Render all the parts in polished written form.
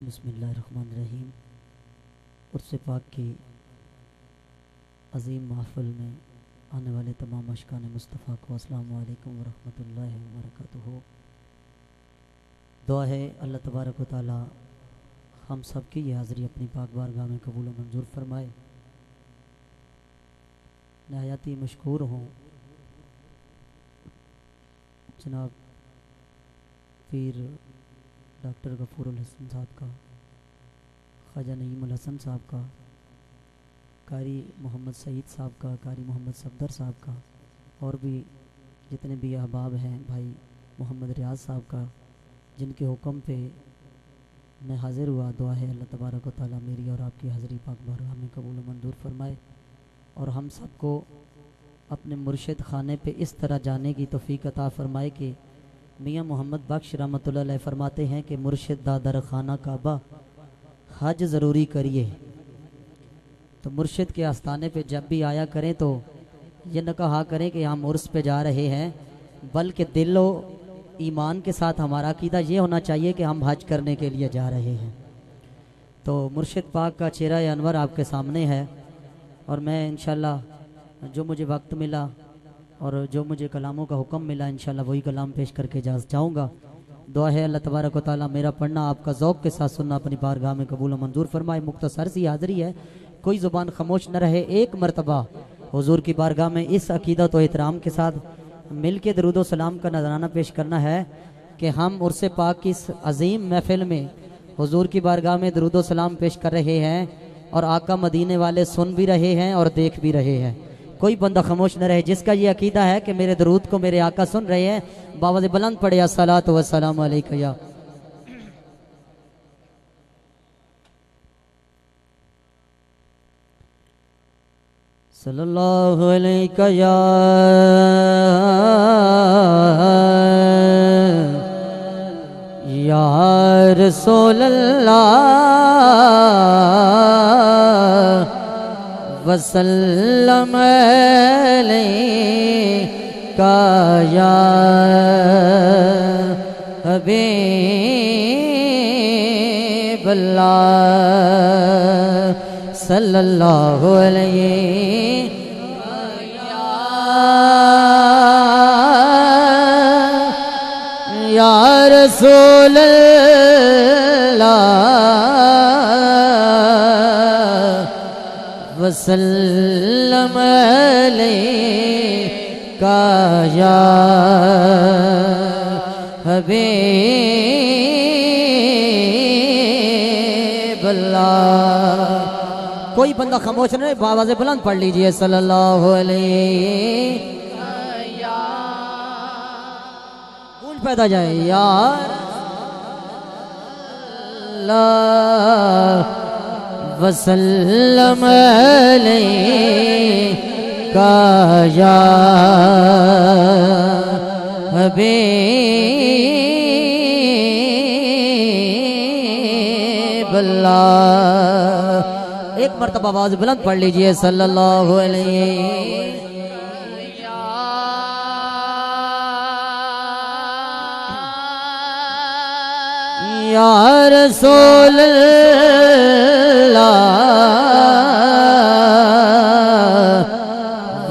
बिस्मिल्लाहिर्रहमानिर्रहीम। उर्स पाक की अज़ीम महफ़िल में आने वाले तमाम अशकान मुस्तफ़ा को अस्सलामु अलैकुम वरहमतुल्लाहि वबरकातुहू। दुआ है अल्लाह तबारक व तआला हम सब की ये हाज़री अपनी पाक बारगाह में कबूल व मंजूर फरमाए। नहायत ही मशकूर हूँ जनाब पीर डॉक्टर गफूरुल हसन साहब का, ख्वाजा नईमुल हसन साहब का, कारी मोहम्मद सईद साहब का, कारी मोहम्मद सफदर साहब का, और भी जितने भी अहबाब हैं, भाई मोहम्मद रियाज साहब का, जिनके हुक्म पे मैं हाज़िर हुआ। दुआ है अल्लाह तबारक व तआला मेरी और आपकी हाज़िरी पाक बारगाह में कबूल व मंजूर फरमाए और हम सबको अपने मुर्शिद खाने पे इस तरह जाने की तौफीक अता फरमाए कि मियाँ मोहम्मद बख्श रहमतुल्लाह अलैह फरमाते हैं कि मुर्शिद दादर खाना काबा हज ज़रूरी करिए। तो मुर्शिद के आस्थाने पे जब भी आया करें तो ये न कहा करें कि हम उर्स पे जा रहे हैं, बल्कि दिल व ईमान के साथ हमारा अकीदा ये होना चाहिए कि हम हज करने के लिए जा रहे हैं। तो मुर्शिद पाक का चेहरा अनवर आपके सामने है और मैं इंशाल्लाह जो मुझे वक्त मिला और जो मुझे कलामों का हुक्म मिला इंशाल्लाह वही कलाम पेश करके जाऊँगा। दुआ है अल्लाह तबारक व तआला मेरा पढ़ना आपका ज़ौक़ के साथ सुनना अपनी बारगाह में कबूल व मंजूर फरमाए। मुख्तसर सी हाज़री है, कोई ज़ुबान खामोश न रहे। एक मरतबा हुजूर की बारगाह में इस अकीदत व एहतराम के साथ मिल के दरूद व सलाम का नजराना पेश करना है कि हम उर्स पाक की इस अजीम महफिल में हुजूर की बारगाह में दरूद व सलाम पेश कर रहे हैं और आका मदीने वाले सुन भी रहे हैं और देख भी रहे हैं। कोई बंदा खामोश न रहे जिसका ये अकीदा है कि मेरे दरूद को मेरे आका सुन रहे हैं। बावज़ बुलंद पढ़े अस्सलातु वस्सलामु अलैका या सल्लल्लाहु अलैका या रसूलल्लाह वसल्लम अलैका या हबीबल्लाह सल्लल्लाहु अलैहि या रसूलल्लाह वसल्लम अलैका या हबीबल्लाह। कोई बंदा खामोश नहीं, आवाज़ बुलंद पढ़ लीजिए सल्लल्लाहु अलैहि गूंज पैदा जाए या अल्लाह वसल्लम अलैका या हबीबल्लाह। एक मर्तबा आवाज़ बुलंद पढ़ लीजिए सल्लल्लाहु अलैहि या रसूलल्लाह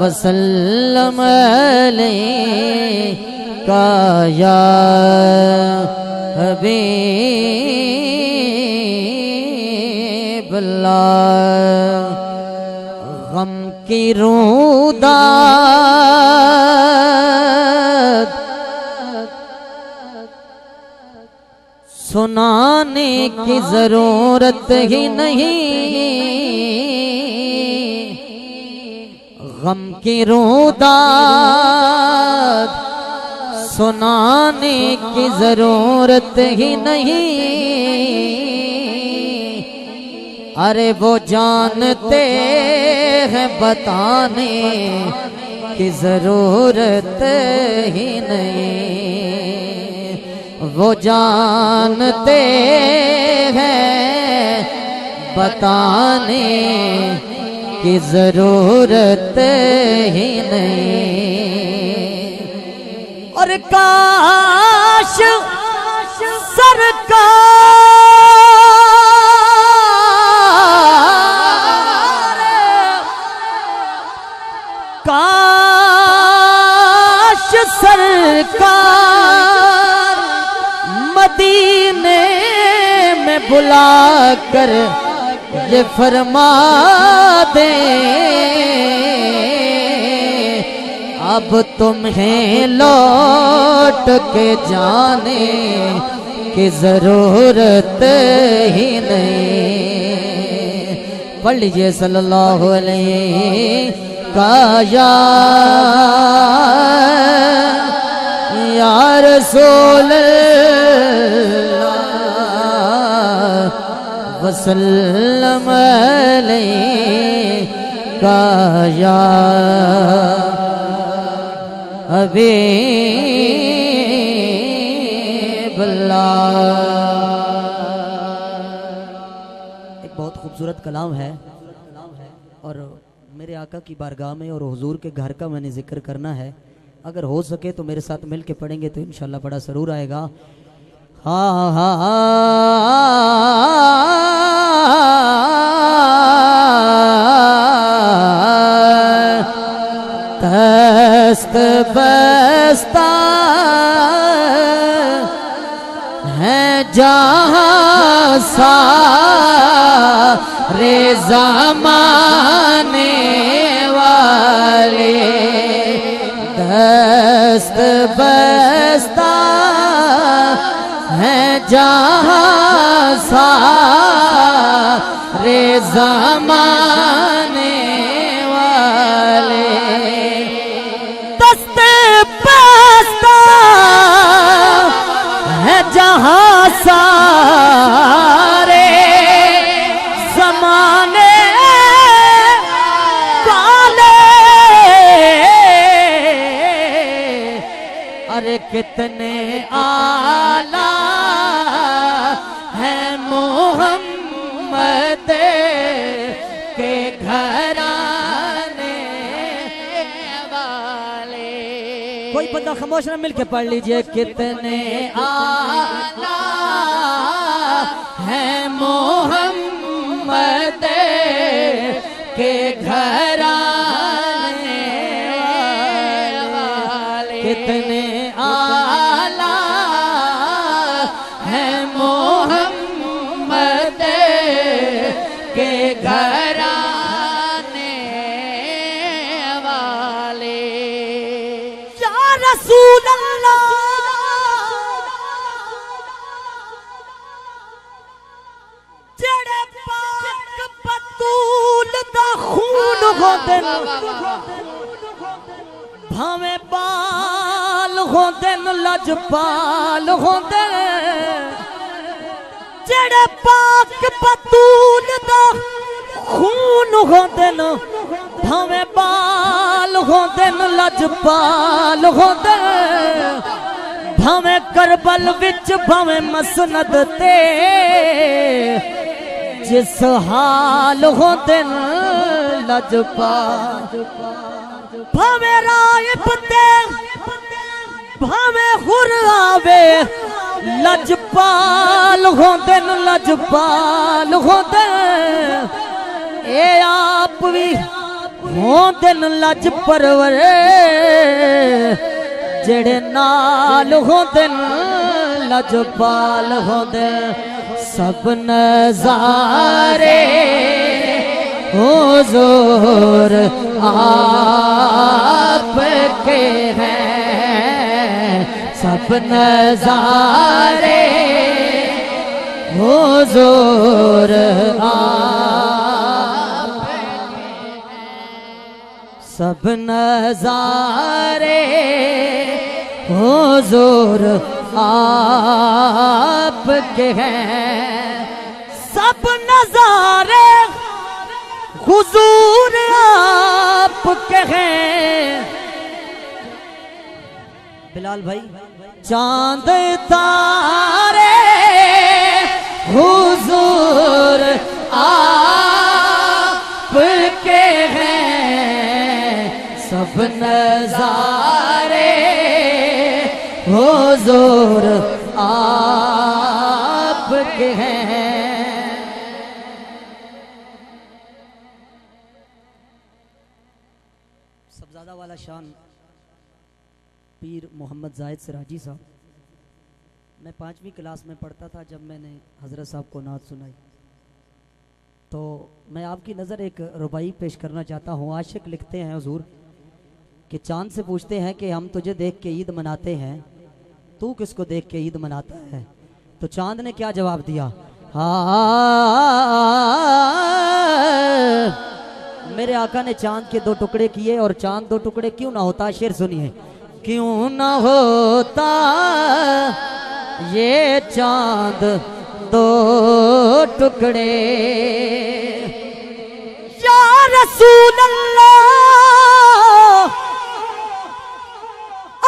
वसल्लम अलैका या हबीबल्लाह। गम की रूदात सुनाने की जरूरत ही नहीं, गम की रूदात सुनाने की जरूरत ही नहीं। अरे वो जानते हैं बताने की जरूरत ही नहीं। वो जानते हैं बताने की जरूरत ही नहीं। और काश सरकार बुला कर ये फरमा दे, अब तुम्हें लौट के जाने की जरूरत ही नहीं। पढ़ लीजिए सल्लल्लाहु अलैहि का या रसूल अल्लाह वसल्लम अलैका या हबीब अल्लाह। एक बहुत खूबसूरत कलाम है और मेरे आका की बारगाह में और हुजूर के घर का मैंने जिक्र करना है। अगर हो सके तो मेरे साथ मिल के पढ़ेंगे तो इंशाल्लाह बड़ा सरूर आएगा। हाँ हाँ दस्त बस्ता है जहाँ सारे ज़माने वाले, दस्त बस्ता है जहाँ सारे ज़माने वाले, दस्त बस्ता है जहाँ सारे ज़माने वाले। अरे कितने आला है मोहम्मद के घराने वाले। कोई बंदा खामोश ना मिल के पढ़ लीजिए। कितने आला है मोहम्मद के घराने वाले, कितने आला है मोहम्मद के घराने वाले। या रसूल अल्लाह जेड़े पाक बतूल दा खून होंदे न, भावें बाल होंदे न लजपाल होंदे न, जेड़े पाक बतूल दा खून होंदे न, भावें बाल होंदे न लजपाल होंदे न, भावें करबल विच भावें मसनद ते जिस हाल होंदे न लजपाल, भावें राइब ते भावें हुर आवे लजपाल होंदे न लजपाल होंदे न। ए आप भी होंदे न लज परवरे जेड़े नाल होंदे न लजपाल होंदे। सब नज़ारे हुजूर आपके हैं, सब नज़ारे हुजूर आपके हैं, सब नज़ारे हुजूर आपके हैं, सब नज़ारे हुजूर आपके हैं। बिलाल भाई, चांद तारे हुजूर आपके हैं, सब नज़ारे हुजूर आपके हैं। सबजादा वाला शान पीर मोहम्मद जाहिद सिराजी साहब मैं 5वीं क्लास में पढ़ता था जब मैंने हज़रत साहब को नात सुनाई। तो मैं आपकी नज़र एक रुबाई पेश करना चाहता हूँ। आशिक लिखते हैं हुजूर कि चांद से पूछते हैं कि हम तुझे देख के ईद मनाते हैं, तू किसको देख के ईद मनाता है? तो चांद ने क्या जवाब दिया? मेरे आका ने चांद के 2 टुकड़े किए, और चांद 2 टुकड़े क्यों ना होता? शेर सुनिए। क्यों ना होता ये चांद 2 टुकड़े, या रसूल अल्लाह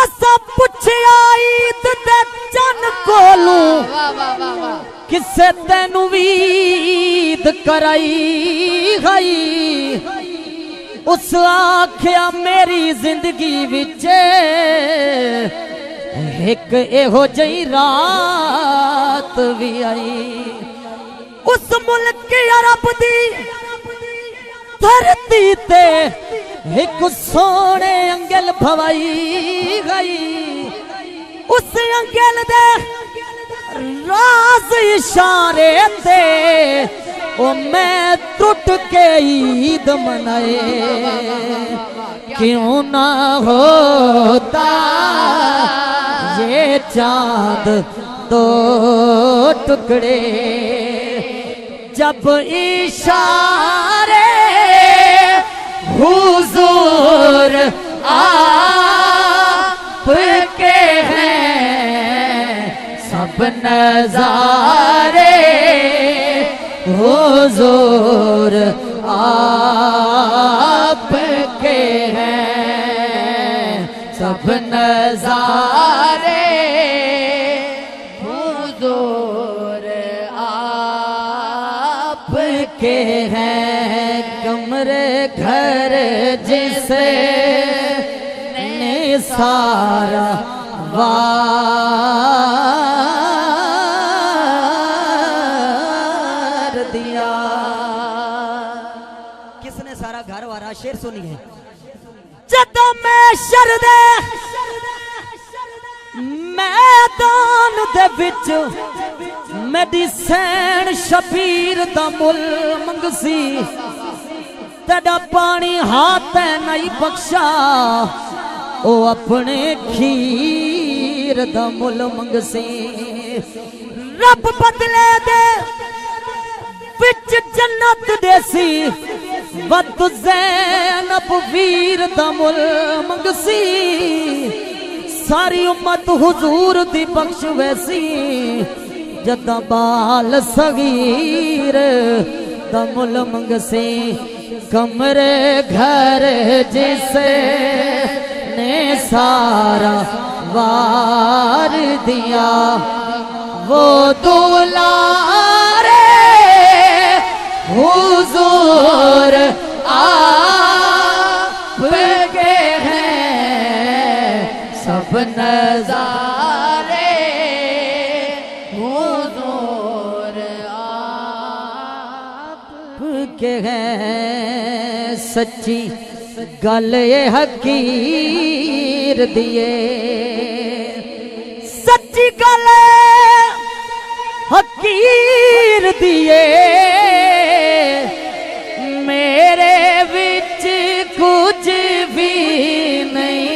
असा पुछया ईद दे चन कोलू किसे तेनू वीद कराई गई। उस आख्या मेरी जिंदगी विच एक एहो जई रात भी आई। उस मुल्क अरब दी धरती ते एक सोने अंगल भवाई गई। उस अंगल दे राज इशारे ते ओ मैं टूट के ईद मनाए। क्यों ना होता ये चांद 2 टुकड़े, जब इशारे हुजूर आपके हैं सब नजारे। हुजूर आपके हैं सब नजारे। हुजूर आपके हैं कमरे घर जिसे ने सारा वार दिया। किसने सारा घर वारा? शेर सुनिए। जदों मैं शरदे मैदान दे विच मेडिसन शबीर दा मुल मंगसी, तेरा पानी हाथ नहीं बख्शा ओ अपने खीर दा मुल मंगसी। रब बदले दे विच जन्नत देसी, वत ज़ैनब वीर दा मुल मंगसी। सारी उम्मत हुजूर दी बख्श वैसी, जदा बाल सगीर दा मुल मंगसी। कमरे घर जिसे ने सारा वार दिया, वो दुलारे हुजूर आपके हैं सब नजारे। हुजूर आपके हैं सच्ची गल ये हकीर दिए। सच्ची गल हकीर दिए, मेरे विच कुछ भी नहीं।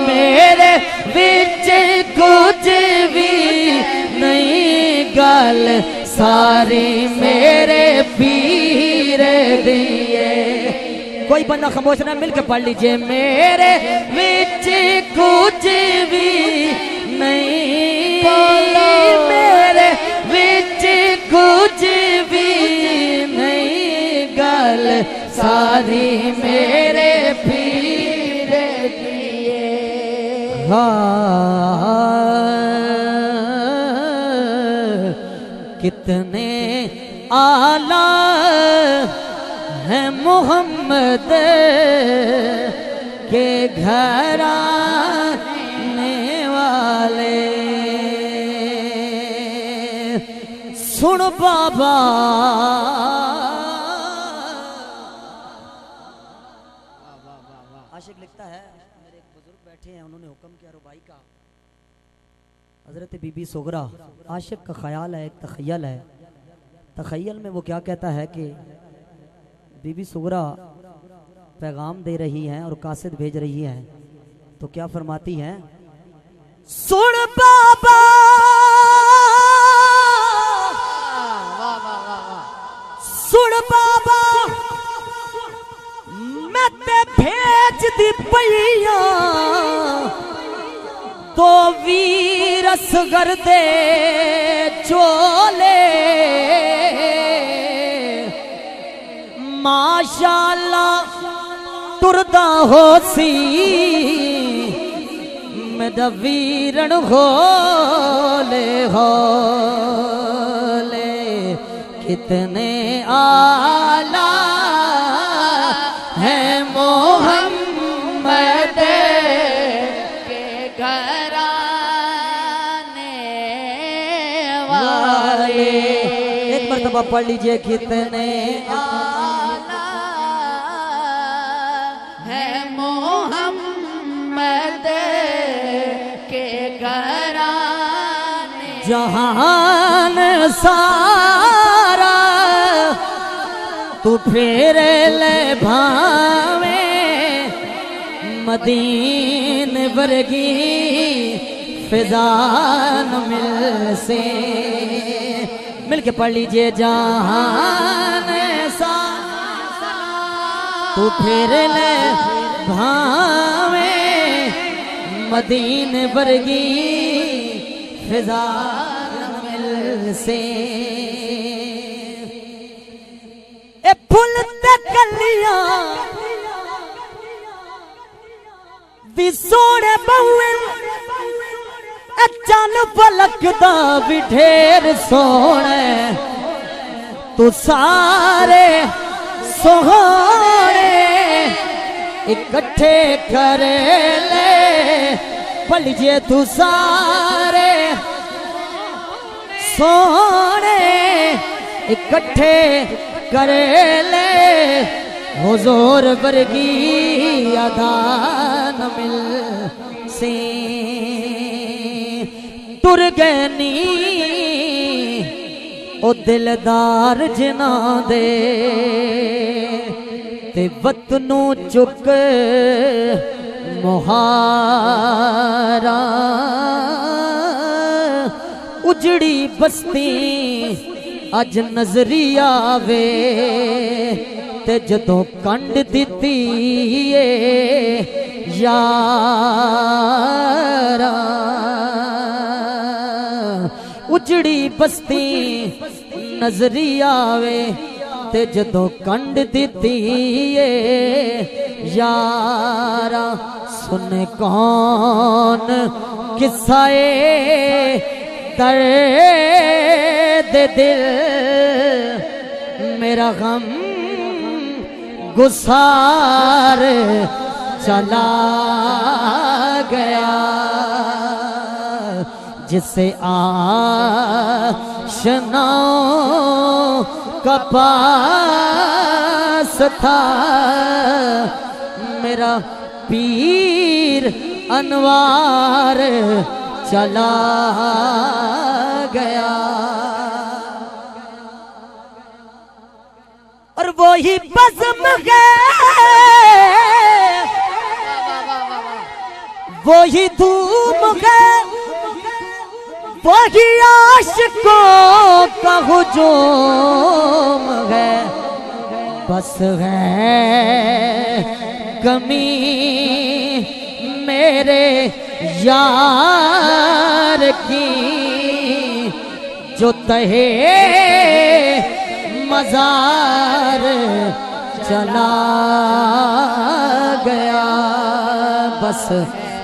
मेरे विच कुछ भी नहीं, गल सारी मेरे पीर दिए। कोई बंदा खामोश ना, मिलके पढ़ लीजिए। मेरे विच कुछ भी नहीं, मेरे विच कुछ भी नहीं, गल सारी मेरे पीर दिए। कितने आला है मोहम्मद के घर आने वाले। सुन बाबा आशिक लिखता है, मेरे एक बुजुर्ग बैठे हैं, उन्होंने हुक्म किया रुबाई का हज़रत बीबी सुगरा, आशिक का ख्याल है, एक तखय्यल है। तखय्यल में वो क्या कहता है कि बीबी सुगरा पैगाम दे रही हैं और कासिद भेज रही हैं, तो क्या फरमाती हैं? सुन बाबा सुन बाबा मैं ते भेज दी पैया तो वीरस कर दे चोले माशाअल्लाह टुरदा हो सी मेरा वीरण होले होले कितने आला है मोहम्मद के घराने वाले। एक मरतबा पढ़ लीजिए, कितने आला है मोहम्मद के घराने। जहान सारा तू फेर ले भावे मदीन वर्गी फिजान मिल से। मिल के पढ़ लीजिए, जहान सारा तू फेर ले भावे मदीन वर्गी फिजान मिल से। ए फुल ते कलियां दी सोने बहुए चन पलकदा भी ढेर सोने तू सारे सोहने इकट्ठे करे ले। पढ़ लीजिए, तू सारे सोने इकट्ठे करे ले हुजूर वर्गी अदा न मिल से। टुर गए नी ओ दिलदार जिना दे ते वतनू चुक मुहारा उजड़ी बस्ती अज नजरी आवे ते जदों कंड दिती यारा उजड़ी बस्ती नजरी आवे ते जदों कंड दिती यारा। सुन कौन किस्साए दर्द दिल मेरा गम गुसार चला गया जिसे आशनाओं का पास था मेरा पीर अनवार चला गया। और वो ही बज़्म है, वो ही धूम है, वो ही आशिकों का हुजूम है। बस है कमी मेरे यार की जो तहे मजार चला गया। बस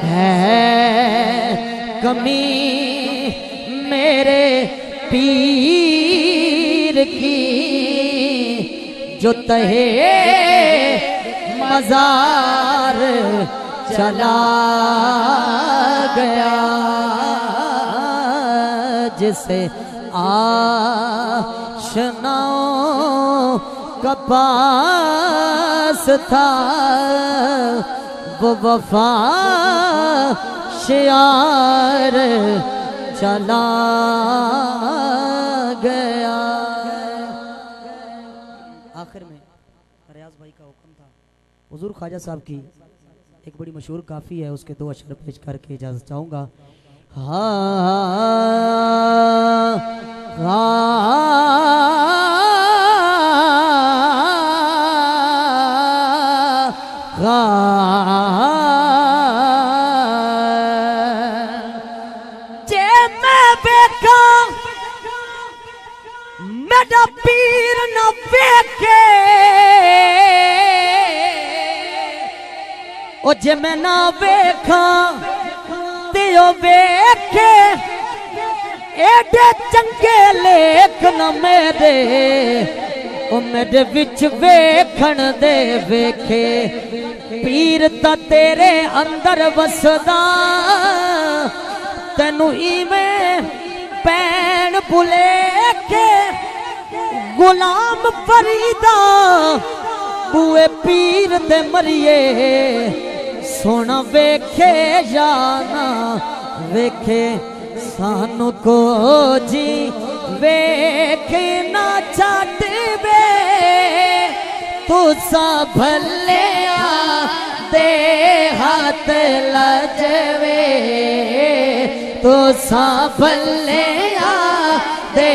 है कमी मेरे पीर की जो तहे मजार चला गया जिसे आशनाओं का पास था वो वफा शियार चला गया। आखिर में रियाज भाई का हुक्म था, हुजूर ख्वाजा साहब की एक बड़ी मशहूर काफ़ी है, उसके 2 अशर पेश करके इजाज़त चाहूँगा। जे मैं बेखा मेरा पीर न बेखे, ओ जे मैं ना वेखा ते ओ वेखे, एडे चंगे लेख न मेरे, ओ मेरे विच वेखण दे वेखे। पीर ता तेरे अंदर वसदा, तेनू इवें पैण भुलेखे। गुलाम फरीदा बुए पीर दे मरिए, सोना वेखे या ना वेखे, सानू को जी वेखे ना छट वे। तुसा भले दे हाथ लजवे, तुसा भले दे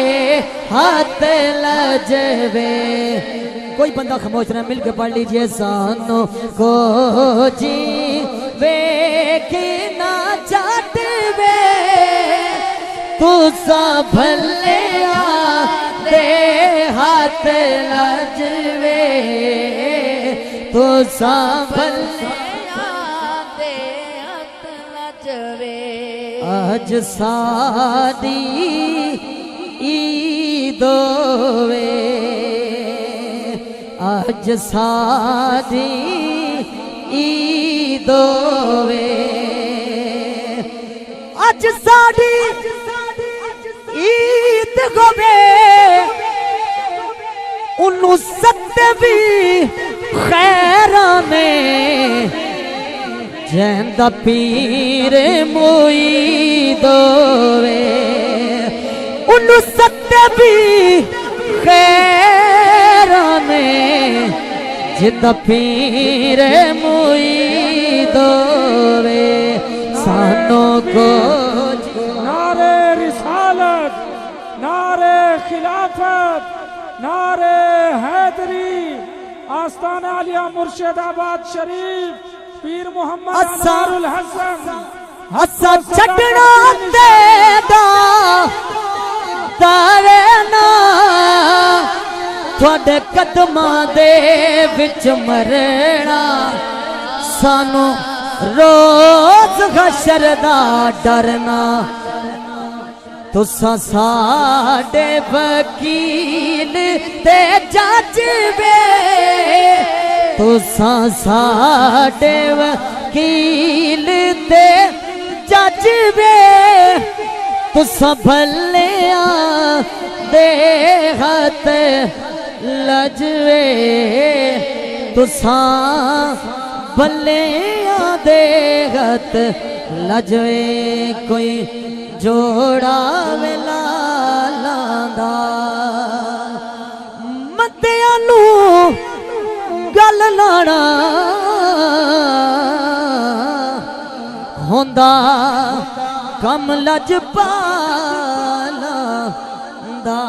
हाथ लजवे। कोई बंदा खामोश रहे, मिल के पढ़ लीजिए। सानू को जी वेखे ना छट वे, तुसा भले दे हाथ लजवे, तुसा भले दे हाथ लजवे। आज सादी ईद होवे, आज सादी ईद होवे, आज सादी ईद होवे। उन्नू सत्तवी खैरा में जैंदा पीर मुईद होवे। उन्नू सत्तवी खैरा में जिंदा पीर मुईद होवे। सानू को नारे रिसालत, नारे खिलाफत, नारे हैदरी, आस्ताना आलिया मुर्शिदाबाद शरीफ, पीर मोहम्मद अनवारुल हसन। हसा छटना तेदा तारे ना, थोड़े कदमां दे विच मरना। सानू रोज हशर दा डरना, तुसा साडे वकील ते जज वे, तुसा साडे वकील ते जज वे। तुसा भले दे हाथ लजवे, तुसा भले दे हाथ लजवे। कोई जोड़ा वेला लांदा, मत्तियां नू गल लाना होंदा, कम लज पाला दा।